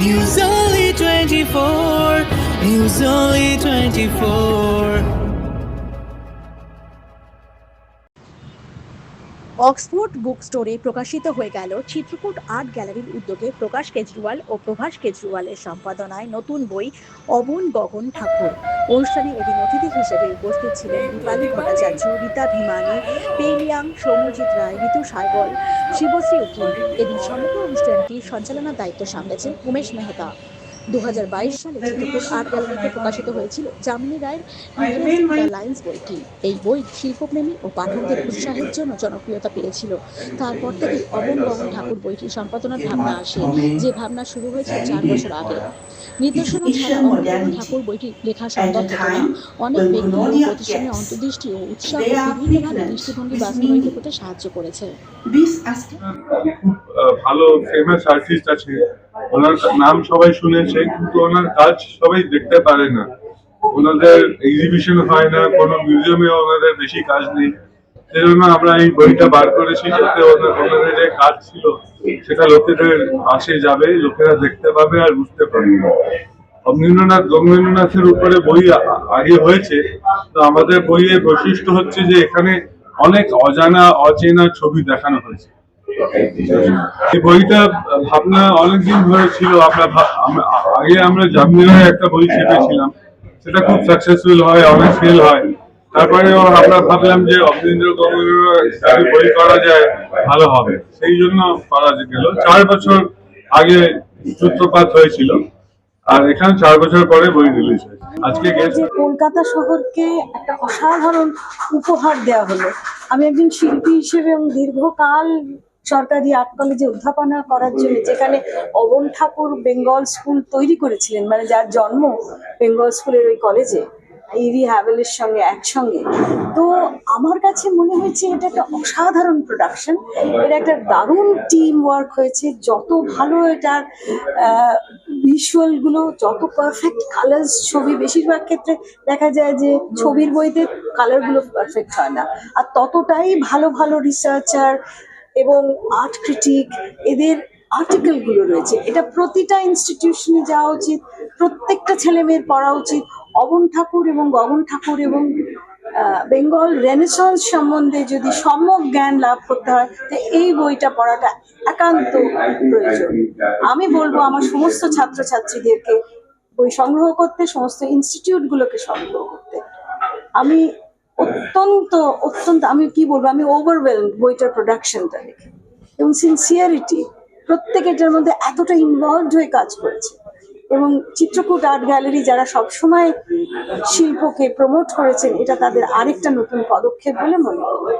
News Only 24. News Only 24. Oxford বুক স্টোরে প্রকাশিত হয়ে গেল চিত্রকূট আর্ট গ্যালারির উদ্যোগে প্রকাশ কেজরিওয়াল ও প্রভাস কেজরিওয়ালের সম্পাদনায় নতুন বই অবন গগন ঠাকুর। অনুষ্ঠানে এদিন অতিথি হিসেবে উপস্থিত ছিলেন দীপালি ভট্টাচার্য, রীতা ভিমানি, পেইলিয়াং, সৌম্যজিৎ রায়, ঋতু সাইবল, শিবশ্রী উকিল। এদিন সমগ্র অনুষ্ঠানটির সঞ্চালনার দায়িত্ব সামলেছেন উমেশ মেহতা। 2022 সালে চিত্রকূট আর্ট গ্যালারিতে প্রকাশিত হয়েছিল যামিনী রায়ের রিট্রেসিং দ্য লাইন্স বইটি। এই বই শিল্পপ্রেমী ও পাঠকদের উৎসাহের জন্য জনপ্রিয়তা পেয়েছিল। তারপর থেকে অবন গগন ঠাকুর বইটি সম্পাদনার ভাবনা আসে, যে ভাবনা শুরু হয়েছিল 4 বছর আগে। নির্দেশনা ছাড়া অবন গগন ঠাকুর বইটি লেখা সম্ভব হতো না। অনেক ব্যক্তি ও প্রতিষ্ঠানের অন্তর্দৃষ্টি ও উৎসাহ বিভিন্নভাবে দৃষ্টিভঙ্গি বাস্তবায়িত করতে সাহায্য করেছে। ভালো ফেমাস আর্টিস্ট আছে, ওনার নাম সবাই শুনেছে, কিন্তু ওনার কাজ সবাই দেখতে পারে না। ওনাদের এক্সিবিশন হয় না, কোনো মিউজিয়ামে ওনাদের বেশি কাজ নেই। সেজন্য আমরা এই বইটা বার করেছি, যাতে ওনাদের যে কাজ ছিল সেটা লোকেদের পাশে যাবে, লোকেরা দেখতে পাবে আর বুঝতে পারবে। অবনীন্দ্রনাথ গগনেন্দ্রনাথের উপরে বই আগে হয়েছে, তো আমাদের বইয়ের বৈশিষ্ট্য হচ্ছে যে এখানে অনেক অজানা অচেনা ছবি দেখানো হয়েছে। এই বইটা ভাবনা অনেকদিন ধরে ছিল। আগে আমরা জামিনের একটা বই ছেপেছিলাম, সেটা খুব সাকসেসফুল হয়, অনেক সেল হয়। তারপরে আমরা ভাবলাম যে অবনীন্দ্র গগনের বই করা যায়, ভালো হবে, সেই জন্য করা গেল। 4 বছর আগে সূত্রপাত হয়েছিল, আর এখানে 4 বছর পরে বই রিলিজ হয়েছে। আজকে কলকাতা শহরকে একটা অসাধারণ উপহার দেওয়া হলো। আমি একজন শিল্পী হিসেবে এবং দীর্ঘকাল সরকারি আর্ট কলেজে অধ্যাপনা করার জন্য, যেখানে অবন ঠাকুর বেঙ্গল স্কুল তৈরি করেছিলেন, মানে যার জন্ম বেঙ্গল স্কুলের ওই কলেজে ইরি হ্যাভেলের সঙ্গে একসঙ্গে। তো আমার কাছে মনে হয়েছে এটা একটা অসাধারণ প্রোডাকশন, এটা একটা দারুণ টিম ওয়ার্ক হয়েছে। যত ভালো এটার ভিজুয়ালগুলো, যত পারফেক্ট কালার্স, ছবি বেশিরভাগ ক্ষেত্রে দেখা যায় যে ছবির বইতে কালারগুলো পারফেক্ট হয় না, আর ততটাই ভালো ভালো রিসার্চার এবং আর্ট ক্রিটিক এদের আর্টিকেলগুলো রয়েছে। এটা প্রতিটা ইনস্টিটিউশনে যাওয়া উচিত, প্রত্যেকটা ছেলে মেয়ের পড়া উচিত। অবন ঠাকুর এবং গগন ঠাকুর এবং বেঙ্গল রেনেসন্স সম্বন্ধে যদি সম্যক জ্ঞান লাভ করতে হয়, তো এই বইটা পড়াটা একান্ত প্রয়োজন। আমি বলবো আমার সমস্ত ছাত্রছাত্রীদেরকে বই সংগ্রহ করতে, সমস্ত ইনস্টিটিউটগুলোকে সংগ্রহ করতে। আমি অত্যন্ত আমি কি বলবো, আমি ওভারওয়েলড বইটার প্রোডাকশনটা দেখে, এবং সিনসিয়ারিটি, প্রত্যেক এটার মধ্যে এতটা ইনভলভড হয়ে কাজ করেছে। এবং চিত্রকূট আর্ট গ্যালারি যারা সবসময় শিল্পকে প্রমোট করেছেন, এটা তাদের আরেকটা নতুন পদক্ষেপ বলে মনে হয়।